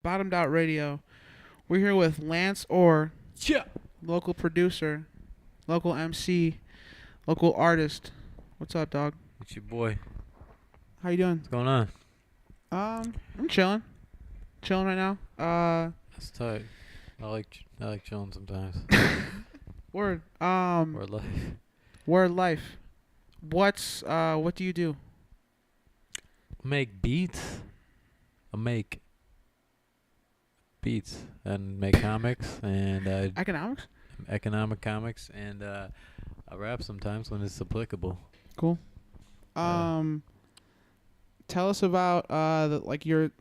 Bottomed Out Radio. We're here with Lance Orr, Yeah. local producer, local MC, local artist. What's up, dog? It's your boy. How you doing? What's going on? I'm chilling. Chilling right now. That's tight. I like chilling sometimes. Word. Word life. Word life. What do you do? Make beats. I make beats and make comics and Economics? economic comics and I rap sometimes when it's applicable. Cool. Tell us about the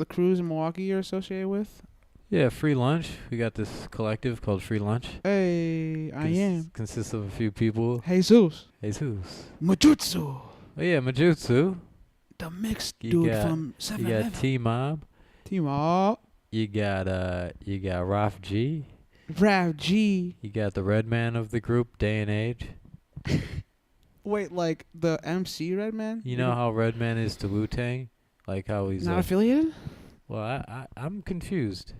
crews in Milwaukee you're associated with. Yeah, Free Lunch. We got this collective called Free Lunch. Hey, I am Consists of a few people. Jesus Jesus. Majutsu, Oh yeah, Majutsu. the mixed You dude got- from You 7-Eleven. got T-Mob. Team up. You got Raf G. Rav G. You got the red man of the group, Day and Age. Wait, like the MC Redman? You know how Redman is to Wu-Tang? Like how he's not affiliated? well, I'm confused.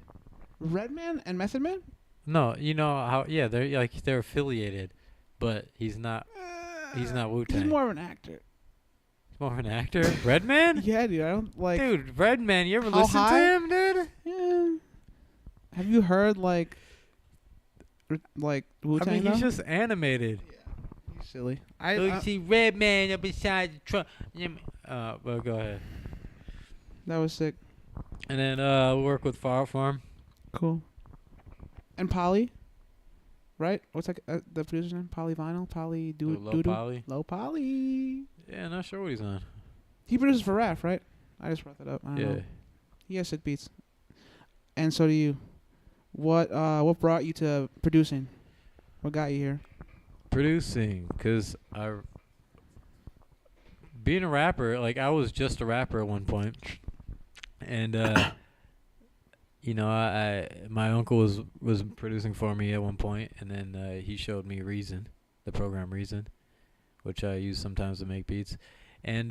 Redman and Method Man? No, you know how they're affiliated, but he's not Wu-Tang. He's more of an actor. He's more of an actor. Redman? Yeah, dude. I don't like. Dude, Redman, you ever How listen high? to him, dude? Yeah. Have you heard like Wu I Tang? mean, he's just animated. He's silly. Look, see Redman up inside the trunk. Well, go ahead. That was sick. And then we work with Far Farm. Cool. And Polly, right? What's that? The producer's name? Polyvinyl? Poly Low Poly. Low Poly. Yeah, not sure what he's on. He produces for Raph, right? I just brought that up. I don't Yeah. know. He has sick beats. And so do you. What brought you to producing? What got you here? Producing, because being a rapper, like I was just a rapper at one point, and you know, my uncle was producing for me at one point, and then he showed me Reason, the program Reason, which I use sometimes to make beats, and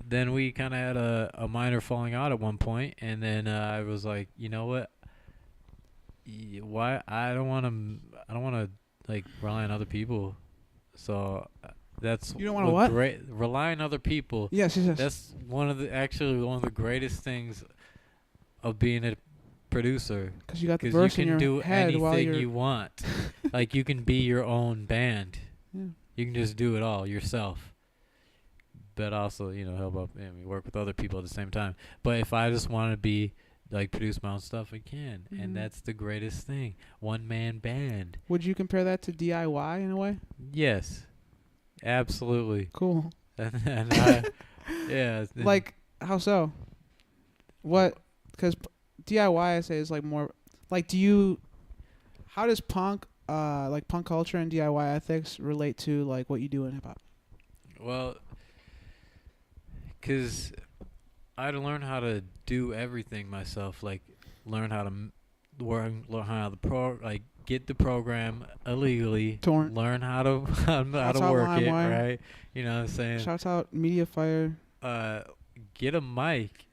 then we kind of had a minor falling out at one point, and then I was like, you know what? Why I don't want to like rely on other people, so that's You don't wanna what? Rely on other people. Yes. That's one of the greatest things of being a producer, Because you got the because you verse in can your do head while anything you're. you want. Like you can be your own band. Yeah. You can just do it all yourself. But also, you know, help out and work with other people at the same time. But if I just want to be like produce my own stuff, I can, Mhm. and that's the greatest thing. One man band. Would you compare that to DIY in a way? Yes, absolutely. Cool. and I, yeah, Like, how so? What? Because DIY, I say, is like more. Like, how does punk culture and DIY ethics relate to like what you do in hip hop? well, because I had to learn how to do everything myself. Like, learn how to learn how to get the program illegally. Torrent. Learn how to how Shouts to out work it, LimeWire. right? You know what I'm saying? Shouts out Mediafire. Get a mic.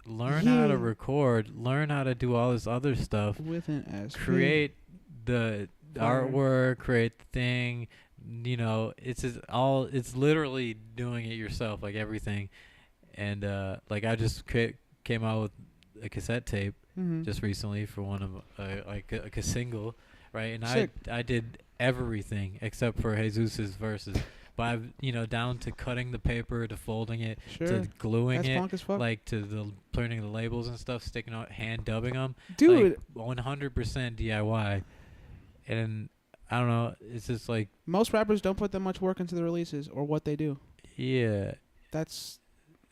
Learn how Yeah. to record. Learn how to do all this other stuff. With an S. Create the Fire. artwork. Create the thing. You know, it's literally doing it yourself, like everything. And like I just came out with a cassette tape Mm-hmm. just recently for one of like a single, right? And Sick. I did everything except for Jesus's verses. But I've, you know, down to cutting the paper, to folding it, Sure. to gluing That's it, punk as fuck. like to the turning the labels and stuff, sticking out, hand dubbing them. Dude, like 100% DIY. And I don't know, it's just like, most rappers don't put that much work into the releases or what they do. yeah, That's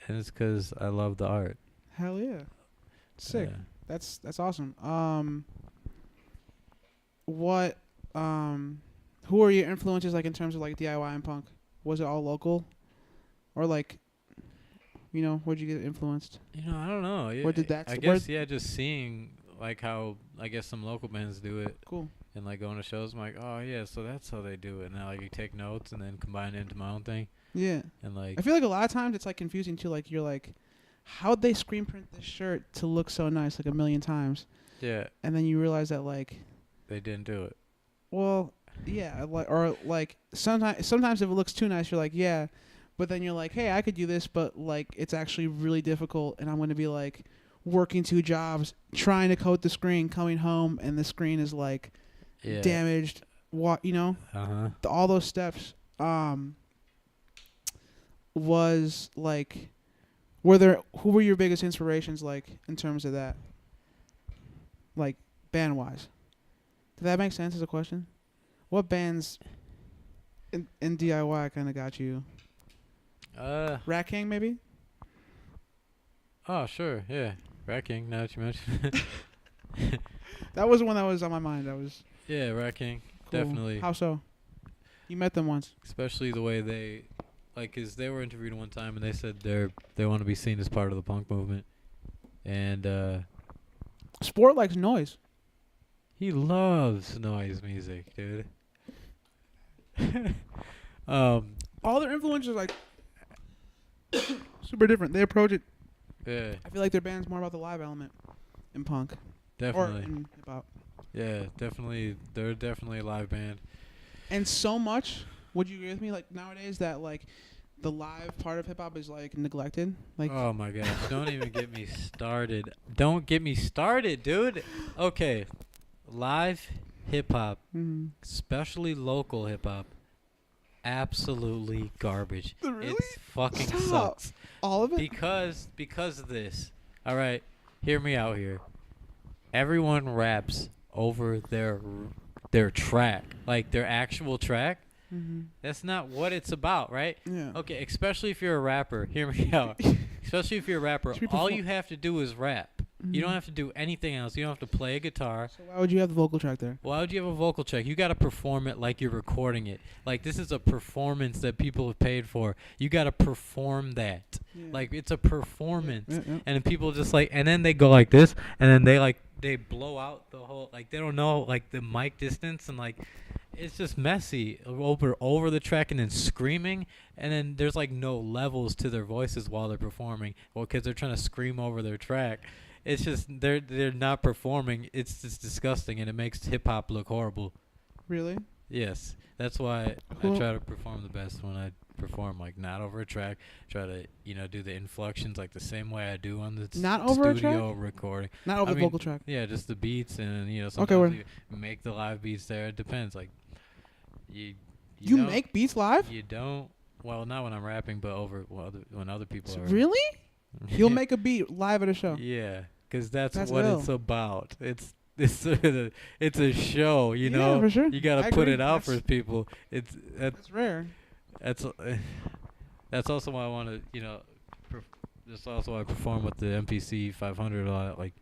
and it's 'cause I love the art. hell yeah. Sick. Yeah. That's awesome. What who are your influences like in terms of like DIY and punk? Was it all local? Or like where'd you get influenced? You know, I don't know. Where did that I st- guess just seeing like how I guess some local bands do it, Cool. and like going to shows. I'm like, oh yeah, so that's how they do it. And I like you take notes and then combine it into my own thing. Yeah. And like, I feel like a lot of times it's like confusing too. Like you're like, how'd they screen print this shirt to look so nice like a million times? Yeah, And then you realize that like, they didn't do it. well, yeah, like or like sometimes if it looks too nice, you're like, yeah, but then you're like, hey, I could do this, but like it's actually really difficult, and I'm gonna be like working 2 jobs, trying to coat the screen, coming home, and the screen is like Yeah. damaged. What you know, all those steps. Was like, who were your biggest inspirations like in terms of that, like band wise? Did that make sense as a question? What bands in DIY kind of got you? Rat King maybe. Oh sure, yeah. Rat King. Now that you mentioned. That was the one that was on my mind. That was Yeah, Rat King. cool. Definitely. How so? You met them once. Especially the way they, like, 'cause they were interviewed one time and they said they want to be seen as part of the punk movement, and Sport likes noise. he loves noise music, dude. All their influences like super different. They approach it. Yeah, I feel like their band's more about the live element in punk definitely. or in hip hop. Yeah, definitely. They're definitely a live band. And so much, would you agree with me? Like nowadays, that like the live part of hip hop is like neglected. Like, Oh my gosh, don't even get me started. Don't get me started, dude. Okay, live hip hop, especially local hip hop, absolutely garbage. Really? It fucking Stop. sucks. All of it. Because of this. All right, hear me out here. Everyone raps over their track, like their actual track. That's not what it's about, right? Yeah. Okay, especially if you're a rapper. Hear me out. Especially if you're a rapper, Should we all perform- you have to do is rap. You don't have to do anything else. You don't have to play a guitar. So why would you have the vocal track there? Why would you have a vocal track? You got to perform it like you're recording it. Like this is a performance that people have paid for. You got to perform that. Yeah. Like it's a performance. Yeah. And then people just like, and then they go like this, and then they blow out the whole, like they don't know like the mic distance, and like it's just messy over the track, and then screaming, and then there's like no levels to their voices while they're performing. Well, because they're trying to scream over their track. It's just they're not performing. It's just disgusting, and it makes hip hop look horrible. Really? Yes, that's why Cool. I try to perform the best when I perform, like not over a track. Try to do the inflections like the same way I do on the Not over a studio recording. Not over I the mean, vocal track. Yeah, just the beats, and Okay, sometimes you make the live beats there. It depends. Like you don't- make beats live? You don't. Well, not when I'm rapping, but when other people are. Really? You'll make a beat live at a show. Yeah, because that's That's what ill. it's about. It's it's a show, you Yeah, know. for sure. You gotta I put agree. it out for That's- people. That's rare. That's also why I want to, that's also why I perform with the MPC 500 a lot, like,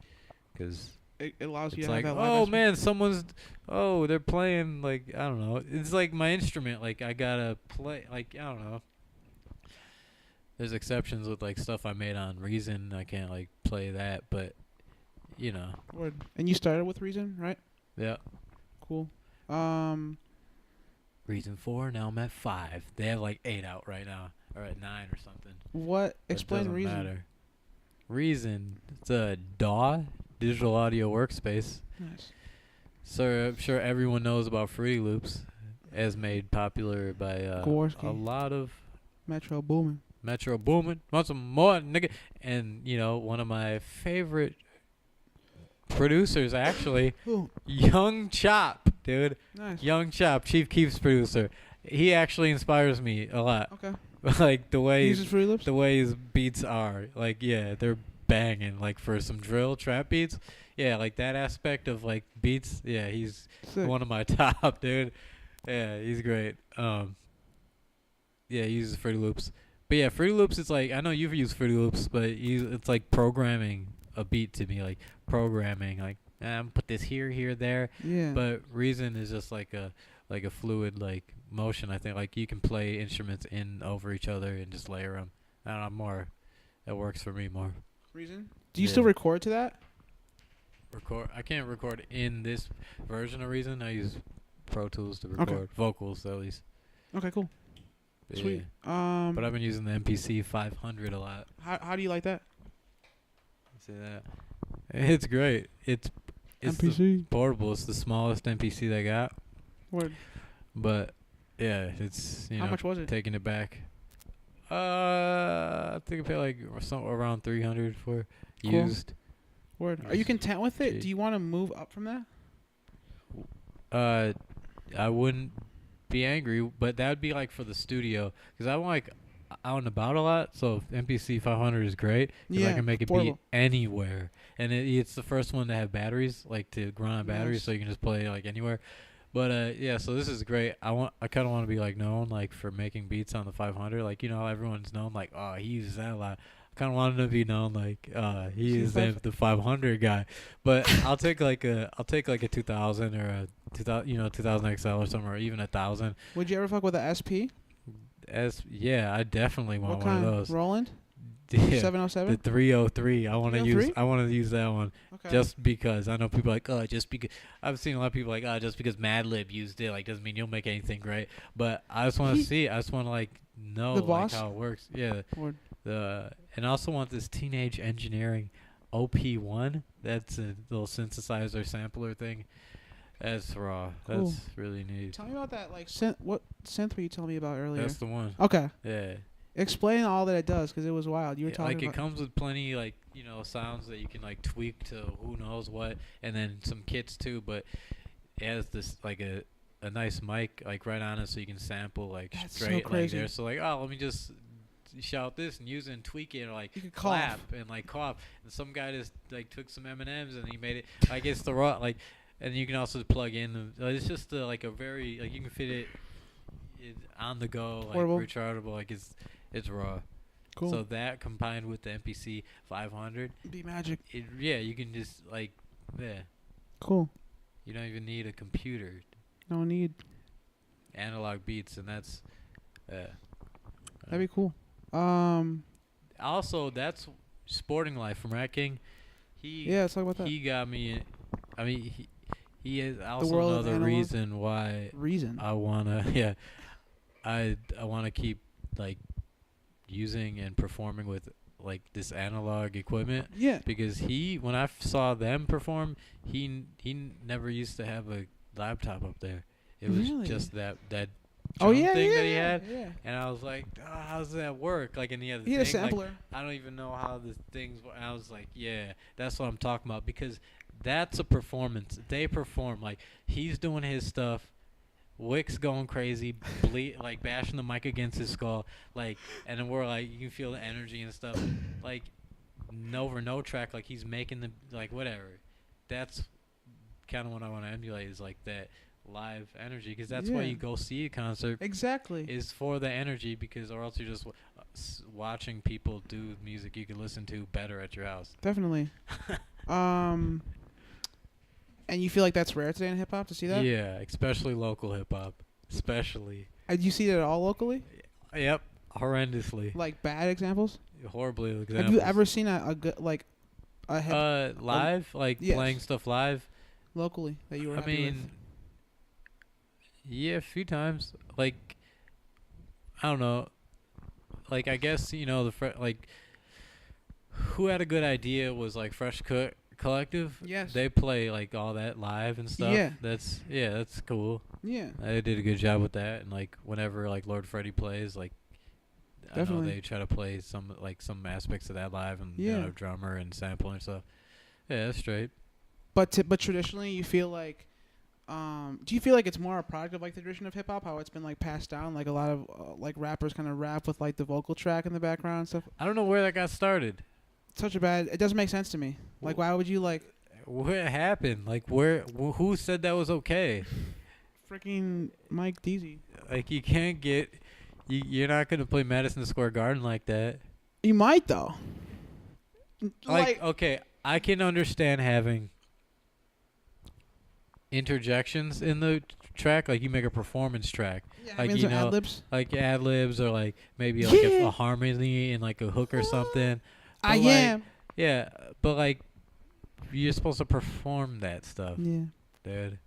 because It allows you it's to like, have that live oh instrument. man, they're playing, like, I don't know. It's like my instrument, like I gotta play, like, I don't know. There's exceptions with like stuff I made on Reason. I can't like play that, but Word. And you started with Reason, right? yeah. Cool. Reason 4. Now I'm at 5. They have like 8 out right now, or at 9 or something. What? But Explain doesn't Reason. matter. Reason. It's a DAW, digital audio workspace. Nice. So I'm sure everyone knows about Fruity Loops, as made popular by Jaworski. a lot of Metro Boomin. Metro Boomin. Want some more, nigga? And one of my favorite producers, actually, Ooh, Young Chop, dude. nice. Young Chop, Chief Keef's producer. He actually inspires me a lot. Okay. Like the way Uses Fruity Loops? the way his beats are. Like yeah, they're banging. Like for some drill trap beats. Yeah, like that aspect of like beats. Yeah, he's Sick. one of my top, dude. Yeah, he's great. Yeah, he uses Fruity Loops. But yeah, Fruity Loops is like, I know you've used Fruity Loops, but it's like programming a beat to me, like programming, like put this here, there. Yeah. But Reason is just like a fluid like motion. I think like you can play instruments in over each other and just layer them. I don't know, more. It works for me more. Reason? Do you Yeah. still record to that? I can't record in this version of Reason. I use Pro Tools to record vocals at least. Okay, cool. But Sweet. yeah. But I've been using the MPC 500 a lot. How do you like that? See that? It's great. It's the MPC. portable. It's the smallest MPC they got. Word. But yeah, it's How much was it? taking it back. I think I paid like around 300 for Cool. used. Word. Are you content with it? Gee. Do you want to move up from that? I wouldn't be angry, but that would be like for the studio, because I'm like out and about a lot. So MPC 500 is great because I can make it portable. be anywhere, and it's the first one to have batteries, like to run on batteries, Nice. so you can just play like anywhere. But yeah, so this is great. I kind of want to be like known like for making beats on the 500. Like, you know how everyone's known like, oh, he uses that a lot. I kind of wanted to be known like he is the 500 guy. But I'll take like a 2000 or a 2000 XL or something, or even 1000. Would you ever fuck with a SP? Yeah, I definitely want What one kind? of those. Roland? Yeah, the 707? 303. I want to use 303? I want to use that one. Okay. Just because I know people are like, oh, just because I've seen a lot of people like, oh, just because Madlib used it, like, doesn't mean you'll make anything great. But I just want to see. I just want to like know The like boss? how it works. Yeah. Word. And I also want this Teenage Engineering OP1. That's a little synthesizer sampler thing. That's raw. Cool. That's really neat. Tell me about that. Like, synth. What synth were you telling me about earlier? That's the one. Okay. Yeah. Explain all that it does, because it was wild. You were talking like about. it comes with plenty like sounds that you can like tweak to who knows what, and then some kits too. But it has this like a nice mic like right on it, so you can sample like That's so straight like crazy. there. So like, oh, let me just shout this and use it and tweak it, or like You could clap cough. and like cough. And some guy just like took some M&Ms and he made it like it's the raw like. And you can also plug in. It's just like a very like you can fit it on the go, like Portable. rechargeable. Like it's raw. Cool. So that combined with the MPC 500, Be magic. you can just like, Cool. you don't even need a computer. No need. Analog beats, and that's, That'd be cool. Also, that's Sporting Life from Rat King. Yeah, let's talk about that. He got me. I mean, he is also world of another analog? reason why Reason. I wanna I wanna keep like using and performing with like this analog equipment, Yeah. because when I saw them perform, he never used to have a laptop up there. It was Really? just that Oh drum yeah, thing yeah, that he yeah, had, yeah. and I was like, oh, how does that work? Like, and he had the He had a thing, like, sampler. I don't even know how the things. I was like, yeah, that's what I'm talking about, because that's a performance. They perform like he's doing his stuff. Wick's going crazy, like bashing the mic against his skull, like, and then we're like, you can feel the energy and stuff, like, no track, like he's making the like whatever. That's kind of what I want to emulate, is like that live energy, because that's why Yeah. you go see a concert. Exactly. Is for the energy, because or else you're just watching people do music you can listen to better at your house. Definitely. And you feel like that's rare today in hip hop to see that? Yeah, especially local hip hop, especially. Do you see that at all locally? Yep, horrendously, Like bad examples? horribly examples. Have you ever seen a good like a hip live, like yes. playing stuff live? locally that you were I happy mean, yeah, a few times. Like, I don't know. Like, I guess like who had a good idea was like Fresh Cut Collective. Yes. They play like all that live and stuff. Yeah. That's cool. with? Yeah. They did a good job with that, and like whenever like Lord Freddie plays, like I know Definitely. they try to play some aspects of that live, and Yeah. drummer and sampling and stuff. Yeah, that's straight. But traditionally, you feel like, do you feel like it's more a product of like the tradition of hip hop, how it's been like passed down, like a lot of like rappers kind of rap with like the vocal track in the background and stuff? I don't know where that got started. It doesn't make sense to me. Like, why would you like What happened? Like, who said that was okay? freaking Mike Deasy? Like, you can't get, you're not gonna play Madison Square Garden like that. You might though. Like, okay, I can understand having interjections in the track, like you make a performance track, yeah, like, I mean, some ad libs. like ad libs, or like maybe like Yeah. a harmony and like a hook or something. I But, like, am. Yeah, but like you're supposed to perform that stuff, Yeah. dude.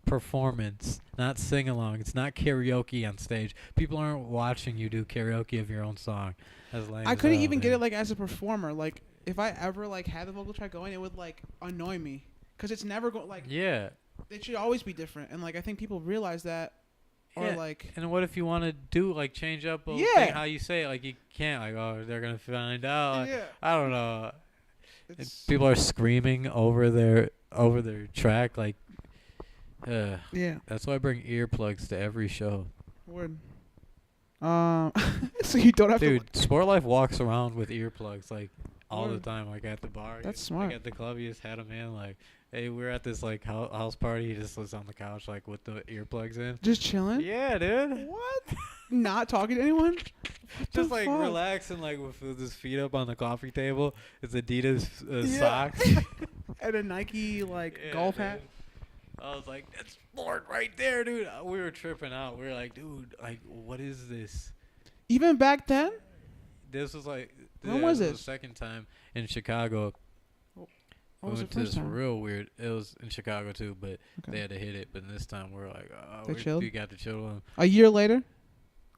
Performance, not sing along. It's not karaoke on stage. People aren't watching you do karaoke of your own song. That's lame I as couldn't hell, even get man. it like as a performer. Like if I ever like had the vocal track going, it would like annoy me because it's never going like. Yeah. It should always be different, and like I think people realize that, or Yeah. like. And what if you want to do like change up a Yeah. thing how you say it? Like you can't like oh they're gonna find out. Like, Yeah. I don't know. And It's, people are screaming over their track like. yeah. That's why I bring earplugs to every show. Word. So you don't have Dude, to. Sport Life walks around with earplugs like all the Word. time. Like at the bar. That's smart. Like at the club, he just had them in. Like, hey, we're at this like house party. He just was on the couch like with the earplugs in. Just chilling. Yeah, dude. What? Not talking to anyone? What Just the like fuck? relaxing, like with his feet up on the coffee table. His Adidas Yeah. socks. And a Nike like Yeah, golf dude. hat. I was like, that's Sport right there, dude. We were tripping out. We were like, dude, like, what is this? Even back then. This was like When was the this? second time in Chicago. What We was the went to first this time? real weird. It was in Chicago too, but Okay. they had to hit it. But this time we're like, They chilled? we got to chill with 'em. A year later,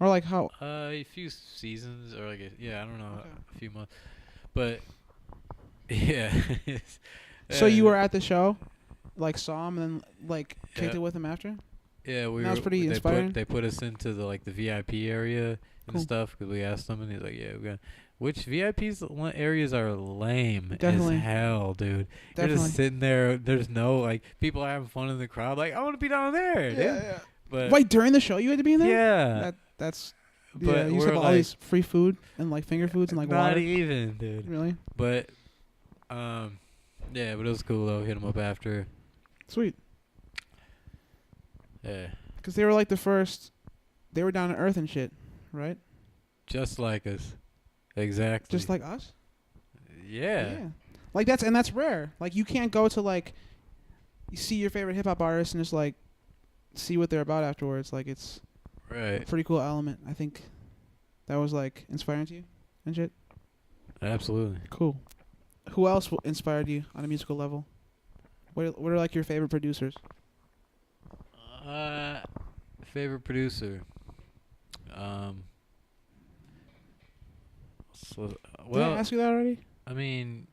or like how? A few seasons or like I don't know, Okay. a few months. But yeah. So you were at the show, like saw him, and then like kicked Yeah. it with him after. Yeah, we That was were- pretty they inspiring. They put us into the VIP area and Cool. stuff because we asked them, and he's like, "Yeah, we got." Which VIPs areas are lame Definitely. as hell, dude. You're Definitely. just sitting there. There's no like people are having fun in the crowd. Like I want to be down there, dude. Yeah. But Wait, during the show you had to be in there? yeah, That's. but Yeah, you used we're to have like all these free food and like finger foods and like not water. even, dude. Really? But yeah, but it was cool though. Hit him up after. Sweet. Yeah, Because they were like the first. They were down to earth and shit, right? just like us, exactly. Just like us. yeah. Like that's rare. Like you can't go to like, you see your favorite hip hop artist and just like, see what they're about afterwards. Like it's a Right. pretty cool element. I think that was like inspiring to you and shit. Absolutely. Cool. Who else inspired you on a musical level? What are like your favorite producers? Favorite producer. So, Did I well, ask you that already? I mean,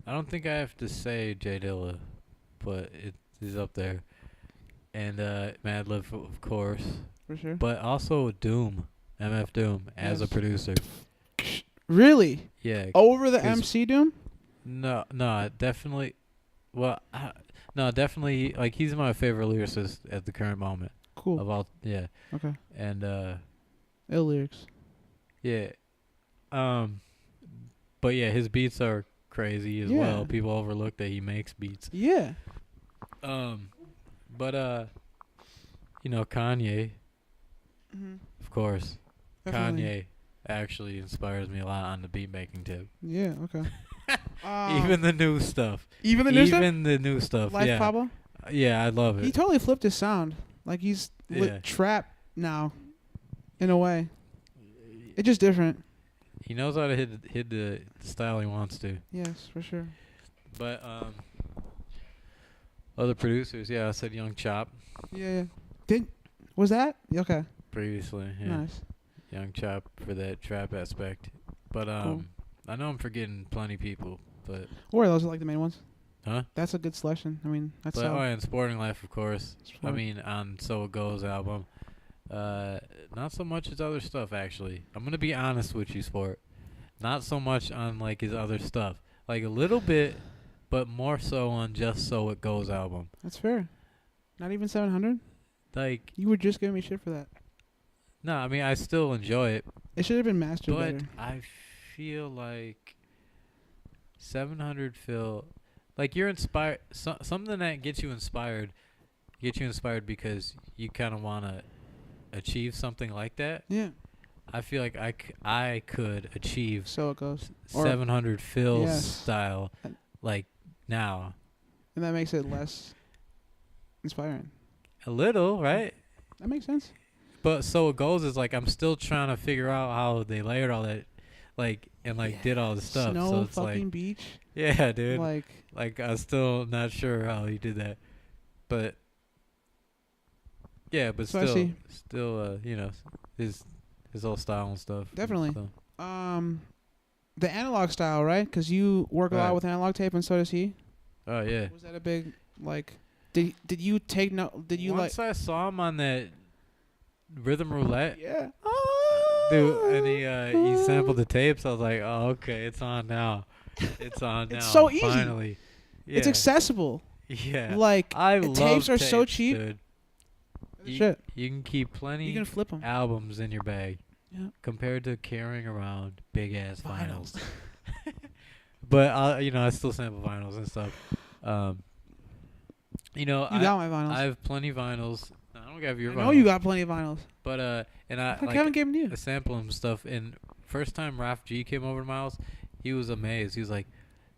I don't think I have to say J Dilla, but it is up there. And Madlib, of course, For sure. but also Doom, MF Doom, as a Yes. producer. Really? Yeah. Over the 'cause- MC Doom? No, definitely. Well, no, definitely. Like he's my favorite lyricist at the current moment Cool. of all. Yeah, Okay. and Ill lyrics. yeah, but yeah, his beats are crazy as Yeah. well. People overlook that he makes beats. Yeah. But Kanye, Mm-hmm. of course. Definitely. Kanye actually inspires me a lot on the beat making tip. Yeah. Okay. Even the new stuff. even the new stuff. Even the new stuff. Life yeah. Pablo. Yeah, I love it. He totally flipped his sound. Like he's Yeah. trap now, in a way. It's just different. He knows how to hit the style he wants to. Yes, for sure. But other producers, yeah, I said Young Chop Yeah. Was that okay? previously. Yeah. Nice. Young Chop for that trap aspect. But Cool. I know I'm forgetting plenty people, but Or those are like the main ones. huh? That's a good selection. I mean, that's But solid. and Sporting Life, of course. I Sport. mean, on So It Goes album. Not so much his other stuff actually. I'm gonna be honest with you, Sport. Not so much on like his other stuff. Like a little bit, but more so on Just So It Goes album. That's fair. Not even 700. Like You were just giving me shit for that. no, I mean I still enjoy it, It should have been mastered but better. I feel like 700 feel like you're inspired. Something that gets you inspired because you kind of want to achieve something like that. Yeah. I feel like I could achieve So it goes. Or- 700 Phil's Yes. style And- like now. And that makes it less inspiring. A little, right? That makes sense. But So It Goes is like I'm still trying to figure out how they layered all that and did all the stuff. Snow So it's fucking like beach. yeah, dude. Like I'm still not sure how he did that. But yeah, but So I see. still his whole style and stuff. Definitely. So, The analog style, right? Because you work a lot Right. with analog tape, and so does he. Oh yeah. Was that a big like? Did you take no? Did you Once I saw him on that rhythm roulette, Yeah. dude, and he sampled the tapes, I was like, oh okay, it's on now. It's on now. It's so easy. Finally. Yeah. It's accessible. Yeah. Like I love tapes are so cheap. dude. Shit. You can keep plenty You can flip them. albums in your bag. Yeah. Compared to carrying around big ass vinyls. But I still sample vinyls and stuff. You got my vinyls. I have plenty of vinyls. I don't have your I vinyls. know you got plenty of vinyls. But and I I haven't given you. I sample them stuff. And first time Raf G came over to my house, he was amazed. He was like,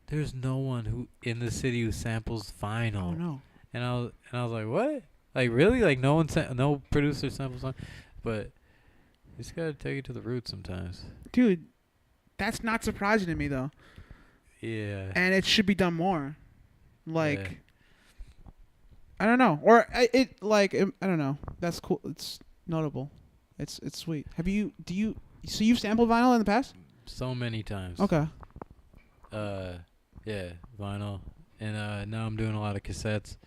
"There's no one who in the city who samples vinyl." Oh no. And I was like, "What? Like really? Like no producer samples vinyl?" But you just gotta take it to the roots sometimes. Dude, that's not surprising to me though. Yeah. And it should be done more. Like, Yeah. I don't know, or I don't know. That's cool. It's notable. It's sweet. So you've sampled vinyl in the past? So many times. Okay. Yeah, vinyl, and now I'm doing a lot of cassettes.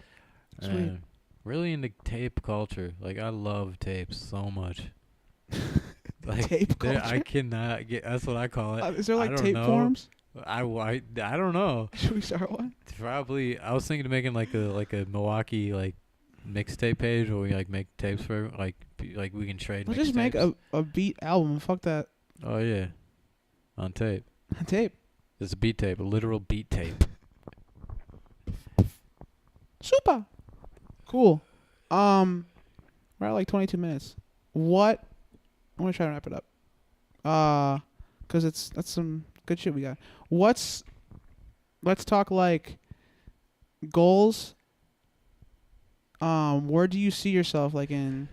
Sweet. Really into tape culture. Like I love tapes so much. Like Tape culture? I cannot get. That's what I call it. Is there I like don't tape know. forums? I don't know. Should we start one? Probably. I was thinking of making like a Milwaukee like mixtape page where we like make tapes for like we can trade. Let's just make a beat album. Fuck that. Oh yeah, on tape. Tape. It's a beat tape, a literal beat tape. Super. Cool. We're at like 22 minutes. What? I'm gonna try to wrap it up. Cause that's some good shit we got. Let's talk like goals. Where do you see yourself like in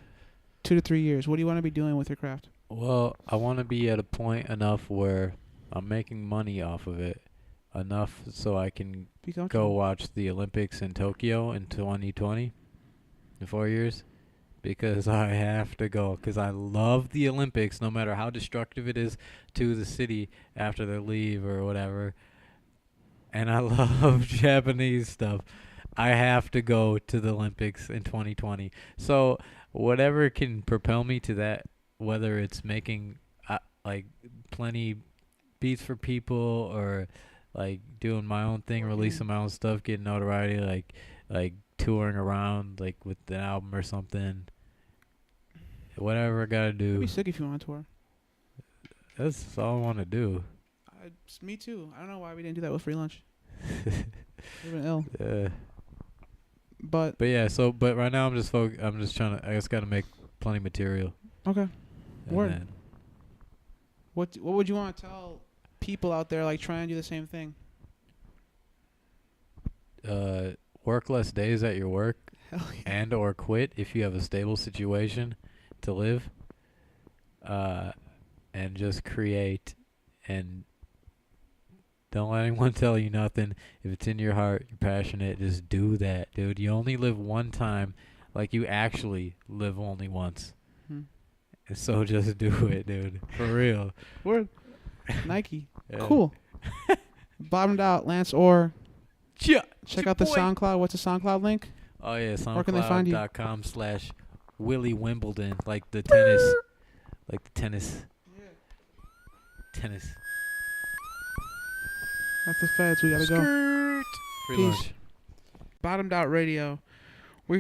2 to 3 years? What do you want to be doing with your craft? Well, I want to be at a point enough where I'm making money off of it, enough so I can go watch the Olympics in Tokyo in 2020, in 4 years, because I have to go, because I love the Olympics, no matter how destructive it is to the city after they leave or whatever, and I love Japanese stuff. I have to go to the Olympics in 2020. So whatever can propel me to that, whether it's making like plenty beats for people or like doing my own thing, releasing my own stuff, getting notoriety, like touring around like with the album or something. Whatever I gotta do. It'd be sick if you want to tour. That's all I want to do. Me too. I don't know why we didn't do that with free lunch. We've been ill. Yeah. But yeah. So but right now I'm just trying to. I just gotta make plenty of material. Okay. And Word. then, What would you want to tell people out there like trying to do the same thing? work less days at your work. Hell yeah. And or quit if you have a stable situation to live. And just create, and don't let anyone tell you nothing. If it's in your heart, you're passionate, just do that, dude. You only live one time, like you actually live only once. And so just do it, dude. For real. Word. Nike. Yeah. Cool. Bottomed out, Lance Orr. Yeah. Check out the SoundCloud. What's the SoundCloud link? Oh yeah, Where can they find you? SoundCloud.com/Willy Wimbledon, like the tennis, tennis. That's the feds. We gotta go. Free Peace. lunch. Bottomed Out Radio.